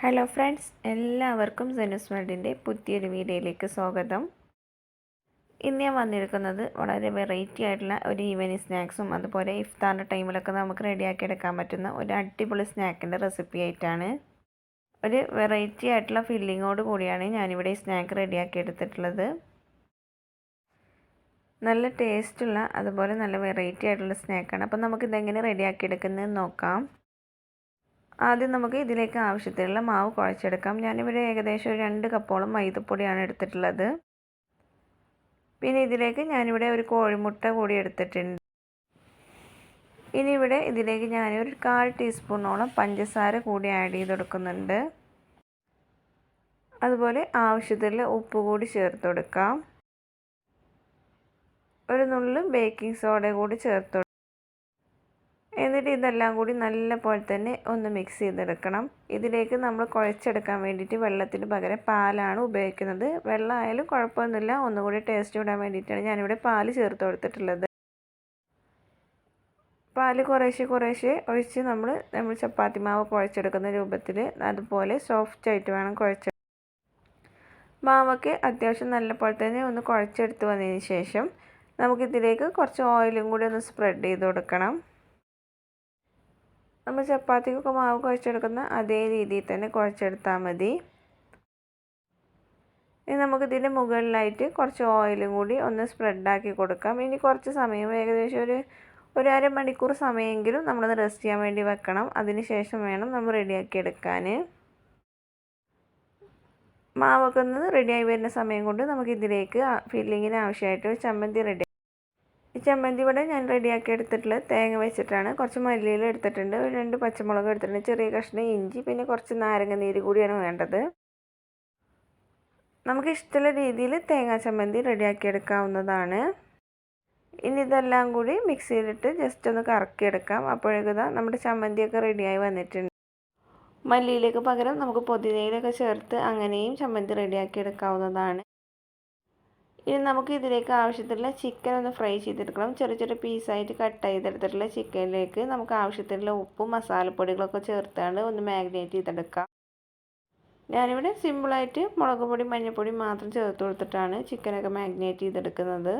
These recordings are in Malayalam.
ഹലോ ഫ്രണ്ട്സ്, എല്ലാവർക്കും സെനൂസ് വേൾഡിൻ്റെ പുതിയൊരു വീഡിയോയിലേക്ക് സ്വാഗതം. ഇന്ന് ഞാൻ വന്നിരിക്കുന്നത് വളരെ വെറൈറ്റി ആയിട്ടുള്ള ഒരു ഈവനിങ് സ്നാക്സും അതുപോലെ ഇഫ്താറിൻ്റെ ടൈമിലൊക്കെ നമുക്ക് റെഡിയാക്കി എടുക്കാൻ പറ്റുന്ന ഒരു അടിപൊളി സ്നാക്കിൻ്റെ റെസിപ്പി ആയിട്ടാണ്. ഒരു വെറൈറ്റി ആയിട്ടുള്ള ഫില്ലിങ്ങോട് കൂടിയാണ് ഞാനിവിടെ ഈ സ്നാക്ക് റെഡിയാക്കി എടുത്തിട്ടുള്ളത്. നല്ല ടേസ്റ്റുള്ള അതുപോലെ നല്ല വെറൈറ്റി ആയിട്ടുള്ള സ്നാക്കാണ്. അപ്പോൾ നമുക്കിതെങ്ങനെ റെഡിയാക്കി എടുക്കുന്നതെന്ന് നോക്കാം. ആദ്യം നമുക്ക് ഇതിലേക്ക് ആവശ്യത്തിനുള്ള മാവ് കുഴച്ചെടുക്കാം. ഞാനിവിടെ ഏകദേശം ഒരു 2 കപ്പോളം മൈദപ്പൊടിയാണ് എടുത്തിട്ടുള്ളത്. പിന്നെ ഇതിലേക്ക് ഞാനിവിടെ ഒരു കോഴിമുട്ട കൂടി എടുത്തിട്ടുണ്ട്. ഇനി ഇവിടെ ഇതിലേക്ക് ഞാനൊരു 1/4 ടീസ്പൂണോളം പഞ്ചസാര കൂടി ആഡ് ചെയ്ത് കൊടുക്കുന്നുണ്ട്. അതുപോലെ ആവശ്യത്തിലുള്ള ഉപ്പ് കൂടി ചേർത്ത് കൊടുക്കാം. ഒരു നുള്ളു ബേക്കിംഗ് സോഡ കൂടി ചേർത്ത് കൊടുക്കാം. എന്നിട്ട് ഇതെല്ലാം കൂടി നല്ല പോലെ തന്നെ ഒന്ന് മിക്സ് ചെയ്തെടുക്കണം. ഇതിലേക്ക് നമ്മൾ കുഴച്ചെടുക്കാൻ വേണ്ടിയിട്ട് വെള്ളത്തിന് പകരം പാലാണ് ഉപയോഗിക്കുന്നത്. വെള്ളം ആയാലും കുഴപ്പമൊന്നുമില്ല, ഒന്നുകൂടി ടേസ്റ്റ് വിടാൻ വേണ്ടിയിട്ടാണ് ഞാനിവിടെ പാല് ചേർത്ത് കൊടുത്തിട്ടുള്ളത്. പാല് കുറേശ്ശെ ഒഴിച്ച് നമ്മൾ ചപ്പാത്തി മാവ് കുഴച്ചെടുക്കുന്ന രൂപത്തിൽ അതുപോലെ സോഫ്റ്റ് ആയിട്ട് വേണം കുഴച്ചെടുക്കാൻ. മാവൊക്കെ അത്യാവശ്യം നല്ല പോലെ തന്നെ ഒന്ന് കുഴച്ചെടുത്ത് വന്നതിന് ശേഷം നമുക്കിതിലേക്ക് കുറച്ച് ഓയിലും കൂടി ഒന്ന് സ്പ്രെഡ് ചെയ്ത് കൊടുക്കണം. നമ്മൾ ചപ്പാത്തിക്കൊക്കെ മാവ് കുഴച്ചെടുക്കുന്ന അതേ രീതിയിൽ തന്നെ കുഴച്ചെടുത്താൽ മതി. ഇനി നമുക്കിതിൻ്റെ മുകളിലായിട്ട് കുറച്ച് ഓയിലും കൂടി ഒന്ന് സ്പ്രെഡാക്കി കൊടുക്കാം. ഇനി കുറച്ച് സമയം, ഏകദേശം ഒരു അരമണിക്കൂർ സമയമെങ്കിലും നമ്മളത് റെസ്റ്റ് ചെയ്യാൻ വേണ്ടി വെക്കണം. അതിന് ശേഷം വേണം നമ്മൾ റെഡിയാക്കി എടുക്കാൻ. മാവൊക്കെ ഒന്ന് റെഡിയായി വരുന്ന സമയം കൊണ്ട് നമുക്കിതിലേക്ക് ഫില്ലിങ്ങിന് ആവശ്യമായിട്ട് ഒരു ചമ്മന്തി റെഡി. ഈ ചമ്മന്തി ഇവിടെ ഞാൻ റെഡിയാക്കി എടുത്തിട്ടുള്ളത് തേങ്ങ വെച്ചിട്ടാണ്. കുറച്ച് മല്ലിയില എടുത്തിട്ടുണ്ട്, 2 പച്ചമുളക് എടുത്തിട്ടുണ്ട്, ചെറിയ കഷ്ണം ഇഞ്ചി, പിന്നെ കുറച്ച് നാരങ്ങ നീര് കൂടിയാണ് വേണ്ടത്. നമുക്ക് ഇഷ്ടമുള്ള രീതിയിൽ തേങ്ങാ ചമ്മന്തി റെഡിയാക്കി എടുക്കാവുന്നതാണ്. ഇനി ഇതെല്ലാം കൂടി മിക്സ് ചെയ്തിട്ട് ജസ്റ്റ് ഒന്ന് കറക്കിയെടുക്കാം. അപ്പോഴേക്കും നമ്മുടെ ചമ്മന്തിയൊക്കെ റെഡിയായി വന്നിട്ടുണ്ട്. മല്ലിയിലേക്ക് പകരം നമുക്ക് പുതിനയിലൊക്കെ ചേർത്ത് അങ്ങനെയും ചമ്മന്തി റെഡിയാക്കി എടുക്കാവുന്നതാണ്. ഇനി നമുക്ക് ഇതിലേക്ക് ആവശ്യത്തിലുള്ള ചിക്കൻ ഒന്ന് ഫ്രൈ ചെയ്തെടുക്കണം. ചെറിയ പീസായിട്ട് കട്ട് ചെയ്തെടുത്തിട്ടുള്ള ചിക്കനിലേക്ക് നമുക്ക് ആവശ്യത്തിനുള്ള ഉപ്പും മസാലപ്പൊടികളൊക്കെ ചേർത്താണ് ഒന്ന് മാഗ്നേറ്റ് ചെയ്തെടുക്കാം. ഞാനിവിടെ സിമ്പിളായിട്ട് മുളക് പൊടി മഞ്ഞൾപ്പൊടി മാത്രം ചേർത്ത് കൊടുത്തിട്ടാണ് ചിക്കനൊക്കെ മാഗ്നേറ്റ് ചെയ്തെടുക്കുന്നത്.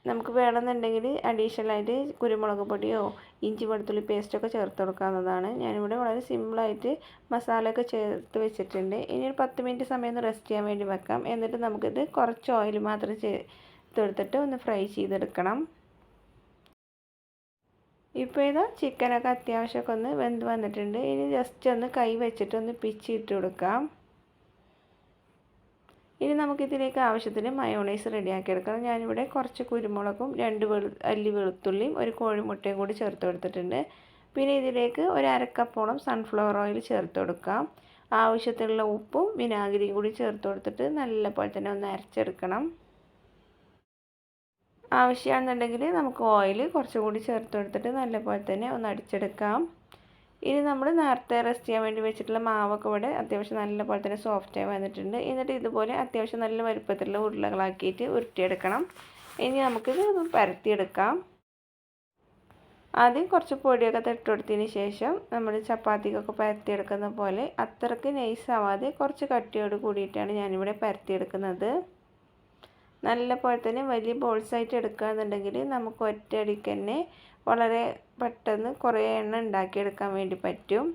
നമുക്ക് വേണമെന്നുണ്ടെങ്കിൽ അഡീഷണലായിട്ട് കുരുമുളക് പൊടിയോ ഇഞ്ചി വെളുത്തുള്ളി പേസ്റ്റൊക്കെ ചേർത്ത് കൊടുക്കാവുന്നതാണ്. ഞാനിവിടെ വളരെ സിമ്പിളായിട്ട് മസാലയൊക്കെ ചേർത്ത് വെച്ചിട്ടുണ്ട്. ഇനി ഒരു 10 മിനിറ്റ് സമയം ഒന്ന് റെസ്റ്റ് ചെയ്യാൻ വേണ്ടി വെക്കാം. എന്നിട്ട് നമുക്കിത് കുറച്ച് ഓയിൽ മാത്രം ചേർത്തെടുത്തിട്ട് ഒന്ന് ഫ്രൈ ചെയ്തെടുക്കണം. ഇപ്പോൾ ഇതാ ചിക്കനൊക്കെ അത്യാവശ്യമൊക്കെ ഒന്ന് വെന്ത് വന്നിട്ടുണ്ട്. ഇനി ജസ്റ്റ് ഒന്ന് കൈ വെച്ചിട്ട് ഒന്ന് പിച്ചിട്ട് കൊടുക്കാം. ഇനി നമുക്കിതിലേക്ക് ആവശ്യത്തിന് മയോണൈസ് റെഡിയാക്കി എടുക്കണം. ഞാനിവിടെ കുറച്ച് കുരുമുളകും 2 അല്ലി വെളുത്തുള്ളിയും ഒരു കോഴിമുട്ടയും കൂടി ചേർത്ത് കൊടുത്തിട്ടുണ്ട്. പിന്നെ ഇതിലേക്ക് ഒരു 1/2 കപ്പോളം സൺഫ്ലവർ ഓയിൽ ചേർത്ത് കൊടുക്കാം. ആവശ്യത്തിനുള്ള ഉപ്പും വിനാഗിരിയും കൂടി ചേർത്ത് കൊടുത്തിട്ട് നല്ലപോലെ തന്നെ ഒന്ന് അരച്ചെടുക്കണം. ആവശ്യമാണെന്നുണ്ടെങ്കിൽ നമുക്ക് ഓയിൽ കുറച്ചുകൂടി ചേർത്ത് കൊടുത്തിട്ട് നല്ലപോലെ തന്നെ ഒന്ന് അടിച്ചെടുക്കാം. ഇനി നമ്മൾ നേരത്തെ റെസ്റ്റ് ചെയ്യാൻ വേണ്ടി വെച്ചിട്ടുള്ള മാവൊക്കെ ഇവിടെ അത്യാവശ്യം നല്ല പോലെ തന്നെ സോഫ്റ്റായി വന്നിട്ടുണ്ട്. എന്നിട്ട് ഇതുപോലെ അത്യാവശ്യം നല്ല വലുപ്പത്തിലുള്ള ഉരുളകളാക്കിയിട്ട് ഉരുട്ടിയെടുക്കണം. ഇനി നമുക്കിത് പരത്തിയെടുക്കാം. ആദ്യം കുറച്ച് പൊടിയൊക്കെ തൊട്ട് കൊടുത്തതിന് ശേഷം നമ്മൾ ചപ്പാത്തിക്കൊക്കെ പരത്തിയെടുക്കുന്ന പോലെ അത്രയ്ക്ക് നൈസാവാതെ കുറച്ച് കട്ടിയോട് കൂടിയിട്ടാണ് ഞാനിവിടെ പരത്തിയെടുക്കുന്നത്. നല്ല പോലെ തന്നെ വലിയ ബോൾസായിട്ട് എടുക്കുകയാണെന്നുണ്ടെങ്കിൽ നമുക്ക് ഒറ്റയടിക്ക് തന്നെ വളരെ പെട്ടെന്ന് കുറേ എണ്ണം ഉണ്ടാക്കിയെടുക്കാൻ വേണ്ടി പറ്റും.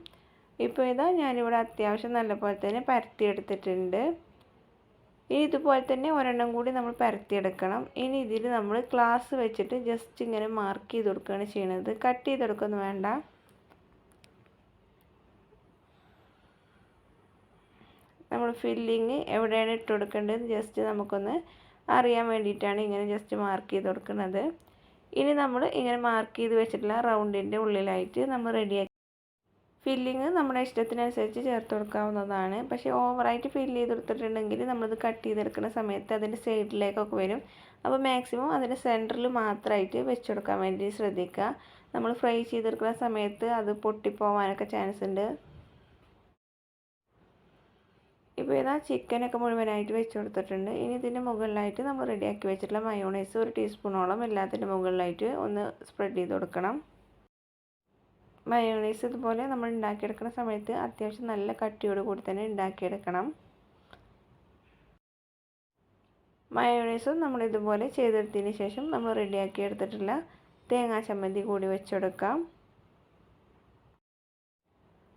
ഇപ്പോൾ ഇതാ ഞാനിവിടെ അത്യാവശ്യം നല്ല പോലെ തന്നെ പരത്തിയെടുത്തിട്ടുണ്ട്. ഇനി ഇതുപോലെ തന്നെ ഒരെണ്ണം കൂടി നമ്മൾ പരത്തിയെടുക്കണം. ഇനി ഇതിൽ നമ്മൾ ഗ്ലാസ് വെച്ചിട്ട് ജസ്റ്റ് ഇങ്ങനെ മാർക്ക് ചെയ്ത് കൊടുക്കുകയാണ് ചെയ്യുന്നത്. കട്ട് ചെയ്തെടുക്കൊന്നും വേണ്ട. നമ്മൾ ഫില്ലിങ് എവിടെയാണ് ഇട്ട് കൊടുക്കേണ്ടത് ജസ്റ്റ് നമുക്കൊന്ന് അറിയാൻ വേണ്ടിയിട്ടാണ് ഇങ്ങനെ ജസ്റ്റ് മാർക്ക് ചെയ്ത് കൊടുക്കുന്നത്. ഇനി നമ്മൾ ഇങ്ങനെ മാർക്ക് ചെയ്ത് വെച്ചിട്ടുള്ള റൗണ്ടിൻ്റെ ഉള്ളിലായിട്ട് നമ്മൾ റെഡിയാക്കി ഫില്ലിങ് നമ്മുടെ ഇഷ്ടത്തിനനുസരിച്ച് ചേർത്ത് കൊടുക്കാവുന്നതാണ്. പക്ഷേ ഓവറായിട്ട് ഫില്ല് ചെയ്ത് കൊടുത്തിട്ടുണ്ടെങ്കിൽ നമ്മളിത് കട്ട് ചെയ്തെടുക്കുന്ന സമയത്ത് അതിൻ്റെ സൈഡിലേക്കൊക്കെ വരും. അപ്പോൾ മാക്സിമം അതിൻ്റെ സെൻറ്ററിൽ മാത്രമായിട്ട് വെച്ച് കൊടുക്കാൻ വേണ്ടി ശ്രദ്ധിക്കുക. നമ്മൾ ഫ്രൈ ചെയ്തെടുക്കുന്ന സമയത്ത് അത് പൊട്ടിപ്പോവാനൊക്കെ ചാൻസ് ഉണ്ട്. ഇപ്പോൾ ഇതാ ചിക്കനൊക്കെ മുഴുവനായിട്ട് വെച്ച് കൊടുത്തിട്ടുണ്ട്. ഇനി ഇതിൻ്റെ മുകളിലായിട്ട് നമ്മൾ റെഡിയാക്കി വെച്ചിട്ടുള്ള മയോണൈസ് 1 ടീസ്പൂണോളം എല്ലാത്തിൻ്റെ മുകളിലായിട്ട് ഒന്ന് സ്പ്രെഡ് ചെയ്ത് കൊടുക്കണം. മയോണൈസ് ഇതുപോലെ നമ്മൾ ഉണ്ടാക്കിയെടുക്കുന്ന സമയത്ത് അത്യാവശ്യം നല്ല കട്ടിയോട് കൂടി തന്നെ ഉണ്ടാക്കിയെടുക്കണം. മയോണൈസും നമ്മൾ ഇതുപോലെ ചെയ്തെടുത്തതിന് ശേഷം നമ്മൾ റെഡിയാക്കി എടുത്തിട്ടുള്ള തേങ്ങാ ചമ്മന്തി കൂടി വെച്ചെടുക്കാം.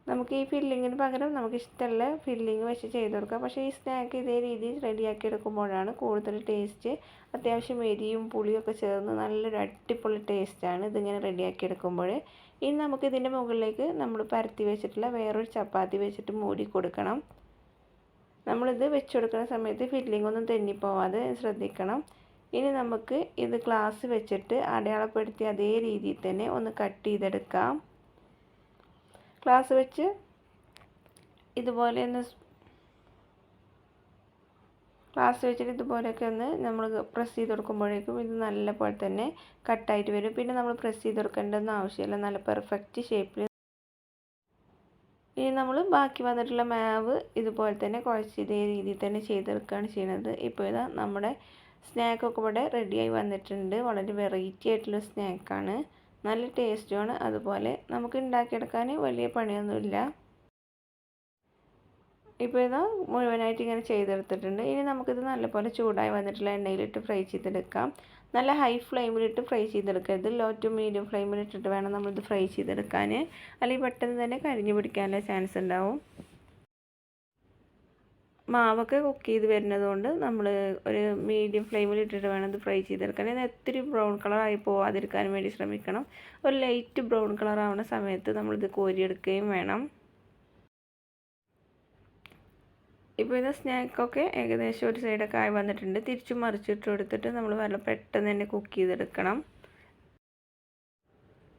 നമുക്ക് ഈ ഫില്ലിങ്ങിന് പകരം നമുക്ക് ഇഷ്ടമുള്ള ഫില്ലിങ് വെച്ച് ചെയ്ത് കൊടുക്കാം. പക്ഷേ ഈ സ്നാക്ക് ഇതേ രീതിയിൽ റെഡിയാക്കി എടുക്കുമ്പോഴാണ് കൂടുതൽ ടേസ്റ്റ്. അത്യാവശ്യം എരിയും പുളിയൊക്കെ ചേർന്ന് നല്ലൊരു അടിപൊളി ടേസ്റ്റാണ് ഇതിങ്ങനെ റെഡിയാക്കി എടുക്കുമ്പോൾ. ഇനി നമുക്ക് ഇതിൻ്റെ മുകളിലേക്ക് നമ്മൾ പരത്തി വെച്ചിട്ടുള്ള വേറൊരു ചപ്പാത്തി വെച്ചിട്ട് മൂടി കൊടുക്കണം. നമ്മളിത് വെച്ച് കൊടുക്കുന്ന സമയത്ത് ഫില്ലിംഗ് ഒന്നും തെന്നിപ്പോവാതെ ശ്രദ്ധിക്കണം. ഇനി നമുക്ക് ഇത് ഗ്ലാസ് വെച്ചിട്ട് അടയാളപ്പെടുത്തി അതേ രീതിയിൽ തന്നെ ഒന്ന് കട്ട് ചെയ്തെടുക്കാം. ഗ്ലാസ് വെച്ച് ഇതുപോലെ ഒന്ന് ഗ്ലാസ് വെച്ചിട്ട് ഇതുപോലെയൊക്കെ ഒന്ന് നമ്മൾ പ്രസ് ചെയ്ത് കൊടുക്കുമ്പോഴേക്കും ഇത് നല്ല പോലെ തന്നെ കട്ടായിട്ട് വരും. പിന്നെ നമ്മൾ പ്രസ് ചെയ്ത് കൊടുക്കേണ്ടതൊന്നും ആവശ്യമില്ല. നല്ല പെർഫെക്റ്റ് ഷേപ്പിൽ. ഇനി നമ്മൾ ബാക്കി വന്നിട്ടുള്ള മാവ് ഇതുപോലെ തന്നെ കുഴച്ച് ഇതേ രീതിയിൽ തന്നെ ചെയ്തെടുക്കുകയാണ് ചെയ്യുന്നത്. ഇപ്പോൾ ഇതാ നമ്മുടെ സ്നാക്കൊക്കെ ഇവിടെ റെഡിയായി വന്നിട്ടുണ്ട്. വളരെ വെറൈറ്റി ആയിട്ടുള്ള സ്നാക്കാണ്. നല്ല ടേസ്റ്റുമാണ്. അതുപോലെ നമുക്ക് ഉണ്ടാക്കിയെടുക്കാൻ വലിയ പണിയൊന്നുമില്ല. ഇപ്പോൾ ഇതാ മുഴുവനായിട്ട് ഇങ്ങനെ ചെയ്തെടുത്തിട്ടുണ്ട്. ഇനി നമുക്കിത് നല്ലപോലെ ചൂടായി വന്നിട്ടുള്ള എണ്ണയിലിട്ട് ഫ്രൈ ചെയ്തെടുക്കാം. നല്ല ഹൈ ഫ്ലെയിമിലിട്ട് ഫ്രൈ ചെയ്തെടുക്കരുത്. ലോ ടു മീഡിയം ഫ്ലെയിമിലിട്ടിട്ട് വേണം നമ്മളിത് ഫ്രൈ ചെയ്തെടുക്കാൻ. അല്ലെങ്കിൽ പെട്ടെന്ന് തന്നെ കരിഞ്ഞു പിടിക്കാനുള്ള ചാൻസ് ഉണ്ടാവും. മാവൊക്കെ കുക്ക് ചെയ്ത് വരുന്നത് കൊണ്ട് നമ്മൾ ഒരു മീഡിയം ഫ്ലെയിമിൽ ഇട്ടിട്ട് വേണം ഇത് ഫ്രൈ ചെയ്തെടുക്കാൻ. ഇത് ഒത്തിരി ബ്രൗൺ കളറായി പോവാതിരിക്കാൻ വേണ്ടി ശ്രമിക്കണം. ഒരു ലൈറ്റ് ബ്രൗൺ കളർ ആവുന്ന സമയത്ത് നമ്മളിത് കോരിയെടുക്കുകയും വേണം. ഇപ്പോൾ ഇത് സ്നാക്കൊക്കെ ഏകദേശം ഒരു സൈഡൊക്കെ ആയി വന്നിട്ടുണ്ട്. തിരിച്ചും മറിച്ചിട്ട് കൊടുത്തിട്ട് നമ്മൾ വളരെ പെട്ടെന്ന് തന്നെ കുക്ക് ചെയ്തെടുക്കണം.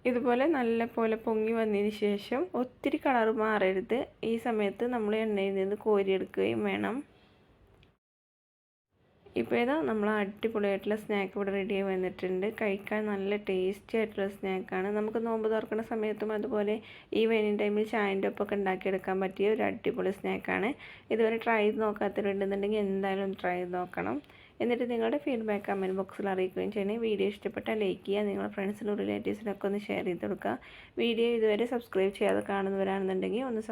ഇതുപോലെ നല്ല പോലെ പൊങ്ങി വന്നതിന് ശേഷം ഒത്തിരി കളർ മാറരുത്. ഈ സമയത്ത് നമ്മൾ എണ്ണയിൽ നിന്ന് കോരിയെടുക്കുകയും വേണം. ഇപ്പോൾ ഇതാ നമ്മൾ അടിപൊളിയായിട്ടുള്ള സ്നാക്ക് ഇവിടെ റെഡിയായി വന്നിട്ടുണ്ട്. കഴിക്കാൻ നല്ല ടേസ്റ്റി ആയിട്ടുള്ള സ്നാക്കാണ്. നമുക്ക് നോമ്പ് തുറക്കുന്ന സമയത്തും അതുപോലെ ഈവനിങ് ടൈമിൽ ചായൻ്റെ ഒപ്പമൊക്കെ ഉണ്ടാക്കിയെടുക്കാൻ പറ്റിയ ഒരു അടിപൊളി സ്നാക്കാണ്. ഇതുവരെ ട്രൈ ചെയ്ത് നോക്കാത്തവരുണ്ടെന്നുണ്ടെങ്കിൽ എന്തായാലും ഒന്ന് ട്രൈ ചെയ്ത് നോക്കണം. എന്നിട്ട് നിങ്ങളുടെ ഫീഡ്ബാക്ക് കമൻറ്റ് ബോക്സിൽ അറിയിക്കുകയും ചെയ്യണേ. വീഡിയോ ഇഷ്ടപ്പെട്ടാൽ ലൈക്ക് ചെയ്യുക. നിങ്ങളുടെ ഫ്രണ്ട്സിനും റിലേറ്റീവ്സിനൊക്കെ ഒന്ന് ഷെയർ ചെയ്ത് കൊടുക്കുക. വീഡിയോ ഇതുവരെ സബ്സ്ക്രൈബ് ചെയ്യാതെ കാണുന്നവരാണെന്നുണ്ടെങ്കിൽ ഒന്ന്